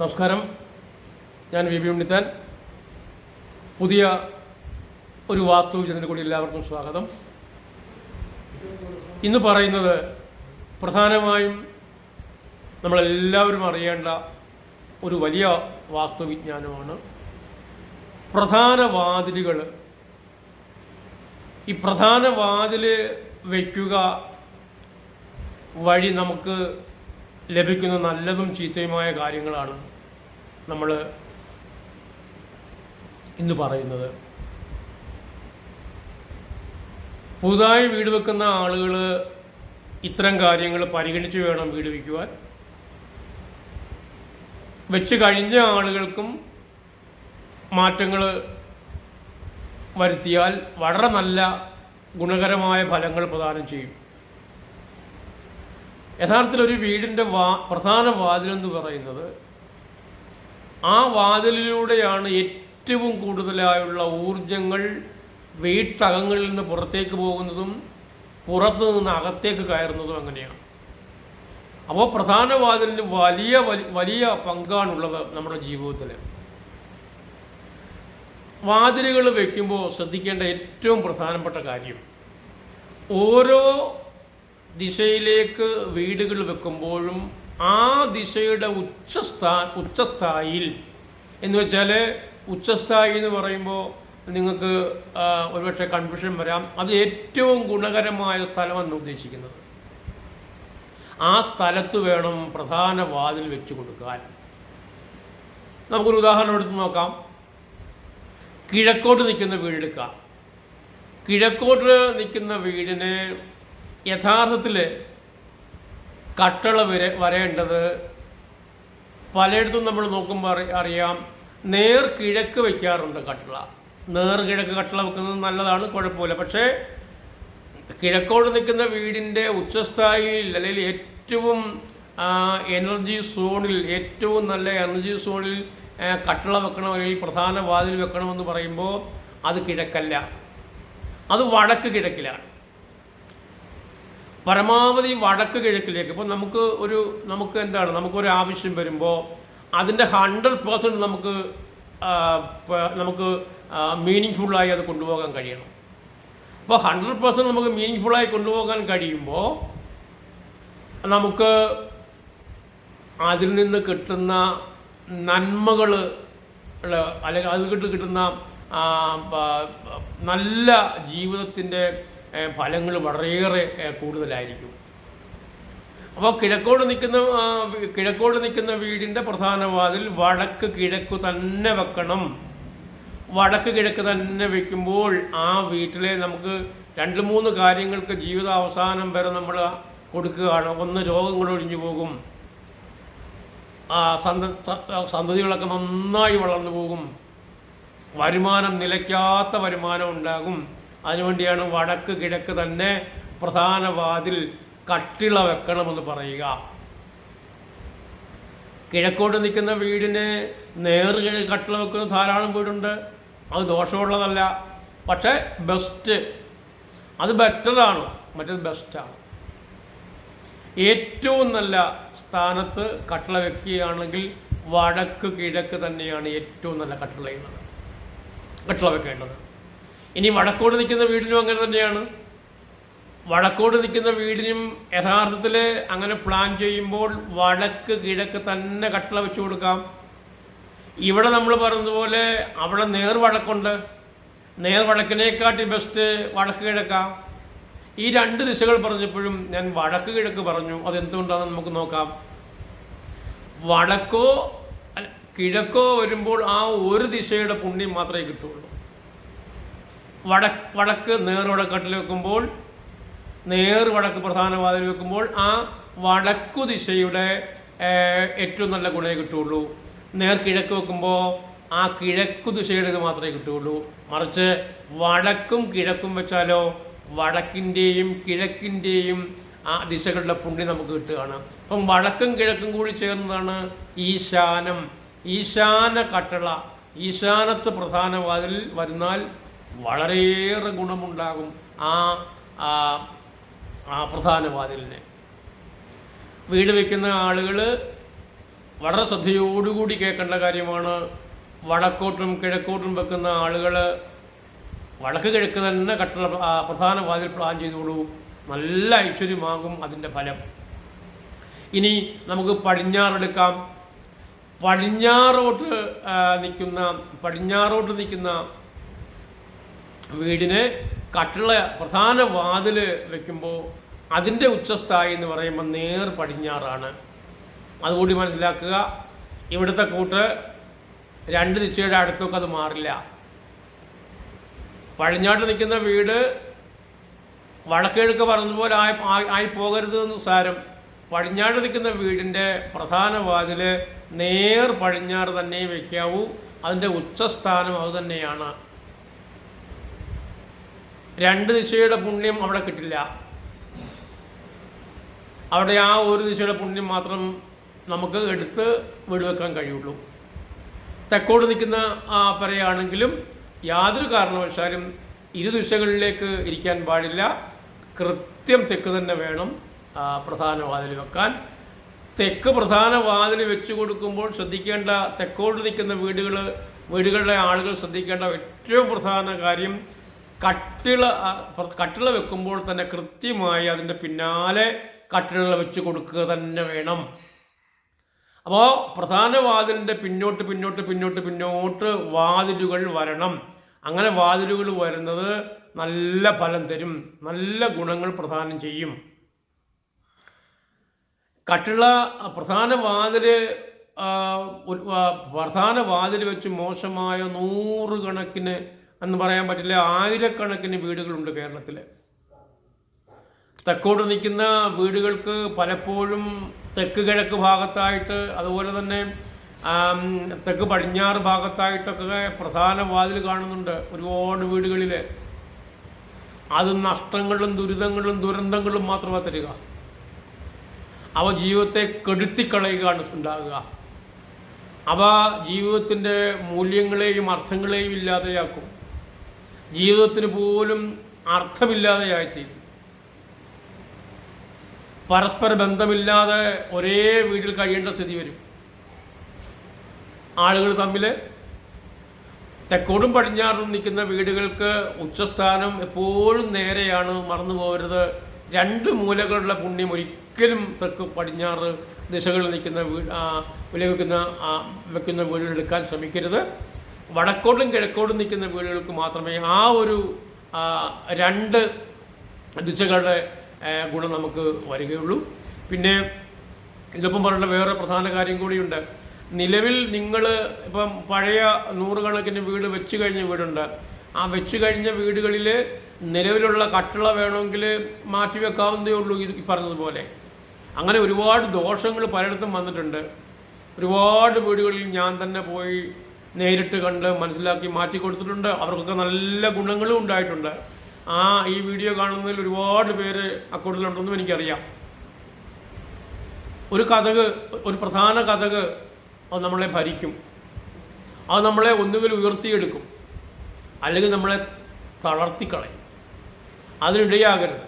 നമസ്കാരം, ഞാൻ V B Unnithan. പുതിയ ഒരു വാസ്തുവിചിന്തനത്തിൽ കൂടി എല്ലാവർക്കും സ്വാഗതം. ഇന്ന് പറയുന്നത് പ്രധാനമായും നമ്മളെല്ലാവരും അറിയേണ്ട ഒരു വലിയ വാസ്തുവിജ്ഞാനമാണ്. പ്രധാന വാതിലുകൾ. ഈ പ്രധാന വാതിൽ വയ്ക്കുക വഴി നമുക്ക് ലഭിക്കുന്ന നല്ലതും ചീത്തയുമായ കാര്യങ്ങളാണ് നമ്മൾ ഇന്ന് പറയുന്നത്. പുതുതായി വീട് വെക്കുന്ന ആളുകൾ ഇത്തരം കാര്യങ്ങൾ പരിഗണിച്ച് വേണം വീട് വയ്ക്കുവാൻ. വെച്ച് കഴിഞ്ഞ ആളുകൾക്കും മാറ്റങ്ങൾ വരുത്തിയാൽ വളരെ നല്ല ഗുണകരമായ ഫലങ്ങൾ പ്രദാനം ചെയ്യും. യഥാർത്ഥത്തിൽ ഒരു വീടിൻ്റെ പ്രധാന വാതിലെന്ന് പറയുന്നത് ആ വാതിലിലൂടെയാണ് ഏറ്റവും കൂടുതലായുള്ള ഊർജങ്ങൾ വീട്ടകങ്ങളിൽ നിന്ന് പുറത്തേക്ക് പോകുന്നതും പുറത്തു നിന്ന് അകത്തേക്ക് കയറുന്നതും അങ്ങനെയാണ്. അപ്പോൾ പ്രധാന വാതിലിന് വലിയ പങ്കാണുള്ളത് നമ്മുടെ ജീവിതത്തിൽ. വാതിലുകൾ വയ്ക്കുമ്പോൾ ശ്രദ്ധിക്കേണ്ട ഏറ്റവും പ്രധാനപ്പെട്ട കാര്യം, ഓരോ ദിശയിലേക്ക് വീടുകൾ വെക്കുമ്പോഴും ആ ദിശയുടെ ഉച്ചസ്ഥായിയിൽ എന്ന് വെച്ചാൽ, ഉച്ചസ്ഥായി എന്ന് പറയുമ്പോൾ നിങ്ങൾക്ക് ഒരുപക്ഷെ കൺഫ്യൂഷൻ വരാം. അത് ഏറ്റവും ഗുണകരമായ സ്ഥലമെന്ന് ഉദ്ദേശിക്കുന്നത്. ആ സ്ഥലത്ത് വേണം പ്രധാന വാതിൽ വെച്ച് കൊടുക്കാൻ. നമുക്കൊരു ഉദാഹരണം എടുത്ത് നോക്കാം. കിഴക്കോട്ട് നിൽക്കുന്ന വീടെടുക്കാം. കിഴക്കോട്ട് നിൽക്കുന്ന വീടിന് യഥാർത്ഥത്തിൽ കട്ടള വരേണ്ടത് പലയിടത്തും നമ്മൾ നോക്കുമ്പോൾ അറിയാം, നേർ കിഴക്ക് വയ്ക്കാറുണ്ട് കട്ടള. നേർ കിഴക്ക് കട്ടള വെക്കുന്നത് നല്ലതാണ്, കുഴപ്പമില്ല. പക്ഷേ കിഴക്കോട്ട് നിൽക്കുന്ന വീടിൻ്റെ ഉച്ചസ്ഥായിയിൽ അല്ലെങ്കിൽ ഏറ്റവും എനർജി സോണിൽ, ഏറ്റവും നല്ല എനർജി സോണിൽ കട്ടള വെക്കണം അല്ലെങ്കിൽ പ്രധാന വാതിൽ വെക്കണമെന്ന് പറയുമ്പോൾ അത് കിഴക്കല്ല, അത് വടക്ക് കിഴക്കിലാണ്. പരമാവധി വടക്ക് കിഴക്കിലേക്ക്. ഇപ്പോൾ നമുക്കൊരു ആവശ്യം വരുമ്പോൾ അതിൻ്റെ 100% നമുക്ക് മീനിങ് ഫുള്ളായി അത് കൊണ്ടുപോകാൻ കഴിയണം. അപ്പോൾ 100% നമുക്ക് മീനിങ് ഫുള്ളായി കൊണ്ടുപോകാൻ കഴിയുമ്പോൾ നമുക്ക് അതിൽ നിന്ന് കിട്ടുന്ന നന്മകൾ അല്ലെങ്കിൽ അതിൽ കിട്ടുന്ന നല്ല ജീവിതത്തിൻ്റെ ഫലങ്ങൾ വളരെയേറെ കൂടുതലായിരിക്കും. അപ്പോൾ കിഴക്കോട് നിൽക്കുന്ന വീടിൻ്റെ പ്രധാന വാതിൽ വടക്ക് കിഴക്ക് തന്നെ വെക്കണം. വടക്ക് കിഴക്ക് തന്നെ വയ്ക്കുമ്പോൾ ആ വീട്ടിലെ നമുക്ക് 2-3 കാര്യങ്ങൾക്ക് ജീവിതാവസാനം വരെ നമ്മൾ കൊടുക്കുകയാണ്. ഒന്ന്, രോഗങ്ങൾ ഒഴിഞ്ഞു പോകും, സന്തതികളൊക്കെ നന്നായി വളർന്നു പോകും, നിലയ്ക്കാത്ത വരുമാനം ഉണ്ടാകും. അതിനുവേണ്ടിയാണ് വടക്ക് കിഴക്ക് തന്നെ പ്രധാന വാതിൽ കട്ടിള വെക്കണമെന്ന് പറയുക. കിഴക്കോട്ട് നിൽക്കുന്ന വീടിന് നേർകിഴക്ക് കട്ടിള വെക്കുന്ന ധാരാളം വീടുണ്ട്. അത് ദോഷമുള്ളതല്ല, പക്ഷേ അത് ബെറ്ററാണ്, മറ്റേത് ബെസ്റ്റാണ്. ഏറ്റവും നല്ല സ്ഥാനത്ത് കട്ടിള വെക്കുകയാണെങ്കിൽ വടക്ക് കിഴക്ക് തന്നെയാണ് ഏറ്റവും നല്ല കട്ടിള വെക്കേണ്ടത്. ഇനി വടക്കോട് നിൽക്കുന്ന വീടിനും അങ്ങനെ തന്നെയാണ്. വടക്കോട് നിൽക്കുന്ന വീടിനും യഥാർത്ഥത്തിൽ അങ്ങനെ പ്ലാൻ ചെയ്യുമ്പോൾ വടക്ക് കിഴക്ക് തന്നെ കട്ടിള വെച്ച് കൊടുക്കാം. ഇവിടെ നമ്മൾ പറഞ്ഞതുപോലെ അവിടെ നേർവടക്കുണ്ട്, നേർവടക്കിനെക്കാട്ടി ബെസ്റ്റ് വടക്ക് കിഴക്കാം. ഈ 2 ദിശകൾ പറഞ്ഞപ്പോഴും ഞാൻ വടക്ക് കിഴക്ക് പറഞ്ഞു. അതെന്തുകൊണ്ടാണെന്ന് നമുക്ക് നോക്കാം. കിഴക്കോ വരുമ്പോൾ ആ ഒരു ദിശയുടെ പുണ്യം മാത്രമേ കിട്ടുള്ളൂ. വടക്ക് നേർവടക്കട്ടിൽ വെക്കുമ്പോൾ, നേർവടക്ക് പ്രധാന വാതിൽ വെക്കുമ്പോൾ ആ വടക്കു ദിശയുടെ ഏറ്റവും നല്ല ഗുണമേ കിട്ടുകയുള്ളൂ. നേർക്കിഴക്ക് വെക്കുമ്പോൾ ആ കിഴക്കു ദിശയുടെ ഇത് മാത്രമേ കിട്ടുകയുള്ളൂ. മറിച്ച് വടക്കും കിഴക്കും വെച്ചാലോ വടക്കിൻ്റെയും കിഴക്കിൻ്റെയും ആ ദിശകളുടെ പുണ്യം നമുക്ക് കിട്ടുകയാണ്. അപ്പം വടക്കും കിഴക്കും കൂടി ചേർന്നതാണ് ഈശാനം. ഈശാന കട്ടള, ഈശാനത്ത് പ്രധാന വാതിൽ വരുന്നാൽ വളരെയേറെ ഗുണമുണ്ടാകും ആ പ്രധാന വാതിലിന്. വീട് വയ്ക്കുന്ന ആളുകൾ വളരെ ശ്രദ്ധയോടുകൂടി കേൾക്കേണ്ട കാര്യമാണ്. വടക്കോട്ടും കിഴക്കോട്ടും വെക്കുന്ന ആളുകൾ വടക്ക് കിഴക്ക് തന്നെ കട്ടിള പ്രധാന വാതിൽ പ്ലാൻ ചെയ്തോളൂ. നല്ല ഐശ്വര്യമാകും അതിൻ്റെ ഫലം. ഇനി നമുക്ക് പടിഞ്ഞാറെടുക്കാം. പടിഞ്ഞാറോട്ട് നിൽക്കുന്ന വീടിന് കട്ടിള പ്രധാന വാതിൽ വയ്ക്കുമ്പോൾ അതിൻ്റെ ഉച്ചസ്ഥായി എന്ന് പറയുമ്പോൾ നേർ പടിഞ്ഞാറാണ്. അതുകൂടി മനസ്സിലാക്കുക. ഇവിടുത്തെ കൂട്ട് 2 ദിശയുടെ അടുത്തൊക്കെ അത് മാറില്ല. പടിഞ്ഞാട്ട് നിൽക്കുന്ന വീട് വടക്കിഴക്ക് പറഞ്ഞതുപോലെ ആയി പോകരുത് എന്ന് സാരം. പടിഞ്ഞാട്ട് നിൽക്കുന്ന വീടിൻ്റെ പ്രധാന വാതിൽ നേർ പടിഞ്ഞാറ് തന്നെ വയ്ക്കാവൂ. അതിൻ്റെ ഉച്ചസ്ഥാനം അത് തന്നെയാണ്. 2 ദിശയുടെ പുണ്യം അവിടെ കിട്ടില്ല. അവിടെ ആ ഒരു ദിശയുടെ പുണ്യം മാത്രം നമുക്ക് എടുത്ത് വീട് വെക്കാൻ കഴിയുള്ളൂ. തെക്കോട്ട് നിൽക്കുന്ന പറയുകയാണെങ്കിലും യാതൊരു കാരണവശാലും ഇരുദിശകളിലേക്ക് ഇരിക്കാൻ പാടില്ല. കൃത്യം തെക്ക് തന്നെ വേണം പ്രധാന വാതിൽ വെക്കാൻ. തെക്ക് പ്രധാന വാതിൽ വെച്ച് കൊടുക്കുമ്പോൾ ശ്രദ്ധിക്കേണ്ട, തെക്കോട്ട് നിൽക്കുന്ന വീടുകളുടെ ആളുകൾ ശ്രദ്ധിക്കേണ്ട ഏറ്റവും പ്രധാന കാര്യം, കട്ടിള വെക്കുമ്പോൾ തന്നെ കൃത്യമായി അതിൻ്റെ പിന്നാലെ കട്ടിള വെച്ച് കൊടുക്കുക തന്നെ വേണം. അപ്പോൾ പ്രധാന വാതിലിൻ്റെ പിന്നോട്ട് വാതിലുകൾ വരണം. അങ്ങനെ വാതിലുകൾ വരുന്നത് നല്ല ഫലം തരും, നല്ല ഗുണങ്ങൾ പ്രദാനം ചെയ്യും. കട്ടിള പ്രധാന വാതിൽ വെച്ച് മോശമായ 100 കണക്കിന് എന്ന് പറയാൻ പറ്റില്ല, 1000കണക്കിന് വീടുകളുണ്ട് കേരളത്തിൽ. തെക്കോട്ട് നിൽക്കുന്ന വീടുകൾക്ക് പലപ്പോഴും തെക്ക് കിഴക്ക് ഭാഗത്തായിട്ട്, അതുപോലെ തന്നെ തെക്ക് പടിഞ്ഞാറ് ഭാഗത്തായിട്ടൊക്കെ പ്രധാന വാതിൽ കാണുന്നുണ്ട് ഒരുപാട് വീടുകളിൽ. അത് നഷ്ടങ്ങളും ദുരന്തങ്ങളും മാത്രമാണ് തരിക. അവ ജീവിതത്തെ കെടുത്തിക്കളയുകയാണ് ഉണ്ടാകുക. അവ ജീവിതത്തിൻ്റെ മൂല്യങ്ങളെയും അർത്ഥങ്ങളെയും ഇല്ലാതെയാക്കും. ജീവിതത്തിന് പോലും അർത്ഥമില്ലാതെയായിത്തീരും. പരസ്പര ബന്ധമില്ലാതെ ഒരേ വീട്ടിൽ കഴിയേണ്ട സ്ഥിതി വരും. ആളുകൾ തമ്മിൽ തെക്കോടും പടിഞ്ഞാറും നിൽക്കുന്ന വീടുകൾക്ക് ഉച്ചസ്ഥാനം എപ്പോഴും നേരെയാണ്, മറന്നു പോകരുത്. 2 മൂലകളുടെ പുണ്യം ഒരിക്കലും തെക്ക് പടിഞ്ഞാറ് ദിശകളിൽ നിൽക്കുന്ന വെക്കുന്ന വീടുകൾ എടുക്കാൻ ശ്രമിക്കരുത്. വടക്കോട്ടും കിഴക്കോട്ടും നിൽക്കുന്ന വീടുകൾക്ക് മാത്രമേ ആ ഒരു 2 ദിശകളുടെ ഗുണം നമുക്ക് വരികയുള്ളൂ. പിന്നെ ഇതിപ്പം പറയേണ്ട വേറെ പ്രധാന കാര്യം കൂടിയുണ്ട്. നിലവിൽ നിങ്ങൾ ഇപ്പം പഴയ 100 കണക്കിന് വീട് വെച്ച് കഴിഞ്ഞ വീടുണ്ട്. ആ വെച്ച് കഴിഞ്ഞ വീടുകളിൽ നിലവിലുള്ള കട്ടിള വേണമെങ്കിൽ മാറ്റി വെക്കാവുന്നതേ ഉള്ളൂ. ഈ പറഞ്ഞതുപോലെ അങ്ങനെ ഒരുപാട് ദോഷങ്ങൾ പലയിടത്തും വന്നിട്ടുണ്ട്. ഒരുപാട് വീടുകളിൽ ഞാൻ തന്നെ പോയി നേരിട്ട് കണ്ട് മനസ്സിലാക്കി മാറ്റി കൊടുത്തിട്ടുണ്ട്. അവർക്കൊക്കെ നല്ല ഗുണങ്ങളും ഉണ്ടായിട്ടുണ്ട്. ഈ വീഡിയോ കാണുന്നതിൽ ഒരുപാട് പേര് അക്കൂട്ടത്തിലുണ്ടെന്നും എനിക്കറിയാം. ഒരു പ്രധാന കതക് അത് നമ്മളെ ഭരിക്കും. അത് നമ്മളെ ഒന്നുകിൽ ഉയർത്തിയെടുക്കും, അല്ലെങ്കിൽ നമ്മളെ തളർത്തിക്കളയും. അതിനിടയാകരുത്.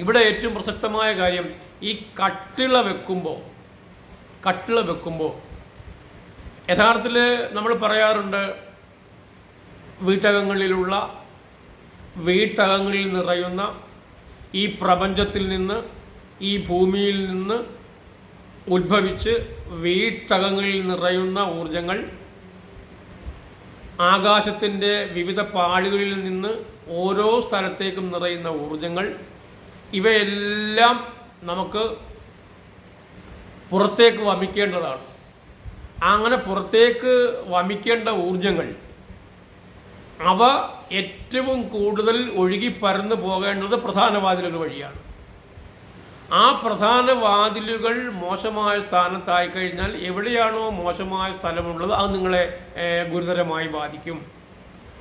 ഇവിടെ ഏറ്റവും പ്രസക്തമായ കാര്യം, ഈ കട്ടിള വെക്കുമ്പോൾ യഥാർത്ഥത്തിൽ നമ്മൾ പറയാറുണ്ട്, വീട്ടകങ്ങളിൽ നിറയുന്ന ഈ പ്രപഞ്ചത്തിൽ നിന്ന്, ഈ ഭൂമിയിൽ നിന്ന് ഉത്ഭവിച്ച് വീട്ടകങ്ങളിൽ നിറയുന്ന ഊർജങ്ങൾ, ആകാശത്തിൻ്റെ വിവിധ പാളികളിൽ നിന്ന് ഓരോ സ്ഥലത്തേക്കും നിറയുന്ന ഊർജങ്ങൾ, ഇവയെല്ലാം നമുക്ക് പുറത്തേക്ക് വമിക്കേണ്ടതാണ്. അങ്ങനെ പുറത്തേക്ക് വമിക്കേണ്ട ഊർജങ്ങൾ അവ ഏറ്റവും കൂടുതൽ ഒഴുകി പരന്നു പോകേണ്ടത് പ്രധാന വാതിലുകൾ വഴിയാണ്. ആ പ്രധാന വാതിലുകൾ മോശമായ സ്ഥാനത്തായി കഴിഞ്ഞാൽ എവിടെയാണോ മോശമായ സ്ഥലമുള്ളത് അത് നിങ്ങളെ ഗുരുതരമായി ബാധിക്കും.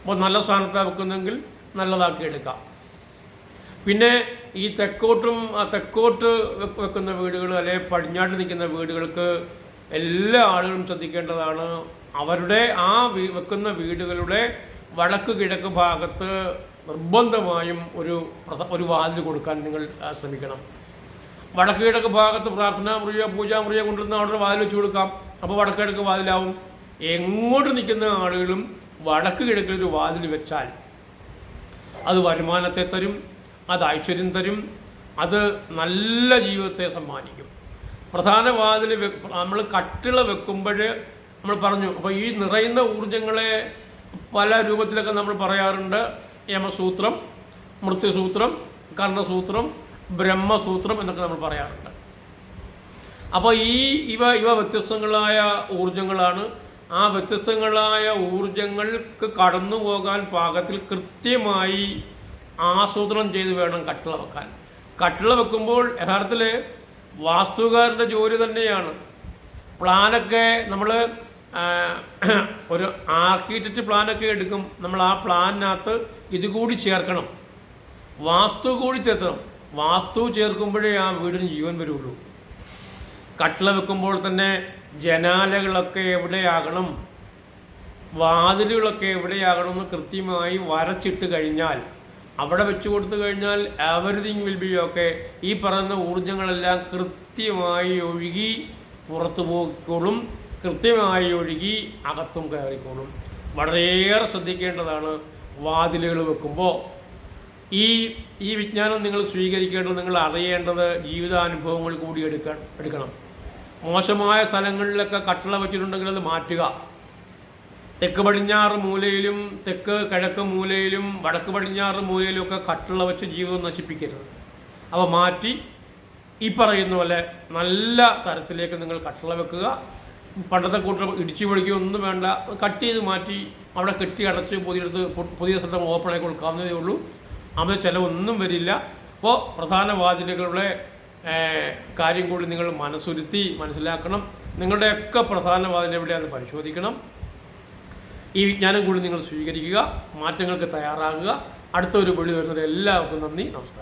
അപ്പോൾ നല്ല സ്ഥാനത്താണ് വെക്കുന്നെങ്കിൽ നല്ലതാക്കി എടുക്കാം. പിന്നെ ഈ തെക്കോട്ട് വെക്കുന്ന വീടുകൾ, അല്ലെങ്കിൽ പടിഞ്ഞാട്ട് നിൽക്കുന്ന വീടുകൾക്ക് എല്ലാ ആളുകളും ശ്രദ്ധിക്കേണ്ടതാണ്. അവരുടെ വെക്കുന്ന വീടുകളുടെ വടക്ക് കിഴക്ക് ഭാഗത്ത് നിർബന്ധമായും ഒരു വാതിൽ കൊടുക്കാൻ നിങ്ങൾ ശ്രമിക്കണം. വടക്ക് കിഴക്ക് ഭാഗത്ത് പ്രാർത്ഥനാ മുറിയോ പൂജാമുറിയോ കൊണ്ടുവന്ന് അവിടെ വാതിൽ വെച്ച് കൊടുക്കാം. അപ്പോൾ വടക്ക് കിഴക്ക് വാതിലാവും. എങ്ങോട്ട് നിൽക്കുന്ന ആളുകളും വടക്ക് കിഴക്കിൽ ഒരു വാതിൽ വെച്ചാൽ അത് വരുമാനത്തെ തരും, അത് ഐശ്വര്യം തരും, അത് നല്ല ജീവിതത്തെ സമ്മാനിക്കും. പ്രധാന വാതിൽ നമ്മൾ കട്ടിള വെക്കുമ്പോൾ നമ്മൾ പറഞ്ഞു. അപ്പോൾ ഈ നിറയുന്ന ഊർജങ്ങളെ പല രൂപത്തിലൊക്കെ നമ്മൾ പറയാറുണ്ട്. യമസൂത്രം, മൃത്യുസൂത്രം, കർണസൂത്രം, ബ്രഹ്മസൂത്രം എന്നൊക്കെ നമ്മൾ പറയാറുണ്ട്. അപ്പോൾ ഇവ വ്യത്യസ്തങ്ങളായ ഊർജങ്ങളാണ്. ആ വ്യത്യസ്തങ്ങളായ ഊർജങ്ങൾക്ക് കടന്നു പോകാൻ പാകത്തിൽ കൃത്യമായി ആസൂത്രണം ചെയ്ത് വേണം കട്ടിള വെക്കാൻ. കട്ടിള വെക്കുമ്പോൾ യഥാർത്ഥത്തിൽ വാസ്തുകാരൻ്റെ ജോലി തന്നെയാണ്. പ്ലാനൊക്കെ നമ്മൾ ഒരു ആർക്കിടെക്റ്റ് പ്ലാനൊക്കെ എടുക്കും. നമ്മൾ ആ പ്ലാനിനകത്ത് ഇതുകൂടി ചേർക്കണം, വാസ്തു കൂടി ചേർക്കണം. വാസ്തു ചേർക്കുമ്പോഴേ ആ വീടിന് ജീവൻ വരുള്ളൂ. കട്ടിള വെക്കുമ്പോൾ തന്നെ ജനാലകളൊക്കെ എവിടെയാകണം, വാതിലുകളൊക്കെ എവിടെയാകണം എന്ന് കൃത്യമായി വരച്ചിട്ട് കഴിഞ്ഞാൽ, അവിടെ വെച്ച് കൊടുത്തു കഴിഞ്ഞാൽ എവരിതിങ് വിൽ ബി ഓക്കെ. ഈ പറയുന്ന ഊർജങ്ങളെല്ലാം കൃത്യമായി ഒഴുകി പുറത്തു പോയിക്കോളും, കൃത്യമായി ഒഴുകി അകത്തും കയറിക്കോളും. വളരെയേറെ ശ്രദ്ധിക്കേണ്ടതാണ് വാതിലുകൾ വെക്കുമ്പോൾ. ഈ വിജ്ഞാനം നിങ്ങൾ സ്വീകരിക്കേണ്ടത്, നിങ്ങൾ അറിയേണ്ടത് ജീവിതാനുഭവങ്ങൾ കൂടി എടുക്കണം. മോശമായ സ്ഥലങ്ങളിലൊക്കെ കട്ടിള വെച്ചിട്ടുണ്ടെങ്കിൽ അത് മാറ്റുക. തെക്ക് പടിഞ്ഞാറ് മൂലയിലും തെക്ക് കിഴക്ക് മൂലയിലും വടക്ക് പടിഞ്ഞാറ് മൂലയിലും ഒക്കെ കട്ടിള വെച്ച് ജീവിതം നശിപ്പിക്കരുത്. അവ മാറ്റി ഈ പറയുന്ന പോലെ നല്ല തരത്തിലേക്ക് നിങ്ങൾ കട്ടിള വെക്കുക. പണ്ടത്തെ കൂട്ടം ഇടിച്ചു പൊളിക്കുകയൊന്നും വേണ്ട, കട്ട് ചെയ്ത് മാറ്റി അവിടെ കെട്ടി അടച്ച് പുതിയ സ്ഥലം ഓപ്പണായി കൊടുക്കാവുന്നതേ ഉള്ളൂ. അവിടെ ചിലവൊന്നും വരില്ല. അപ്പോൾ പ്രധാന വാതിലുകളുടെ കാര്യം കൂടി നിങ്ങൾ മനസ്സിലാക്കണം. നിങ്ങളുടെയൊക്കെ പ്രധാന വാതിൽ എവിടെയാണെന്ന് പരിശോധിക്കണം. ഈ വിജ്ഞാനം കൂടി നിങ്ങൾ സ്വീകരിക്കുക, മാറ്റങ്ങൾക്ക് തയ്യാറാകുക. അടുത്തൊരു വിളി വരുന്നത് എല്ലാവർക്കും നന്ദി, നമസ്കാരം.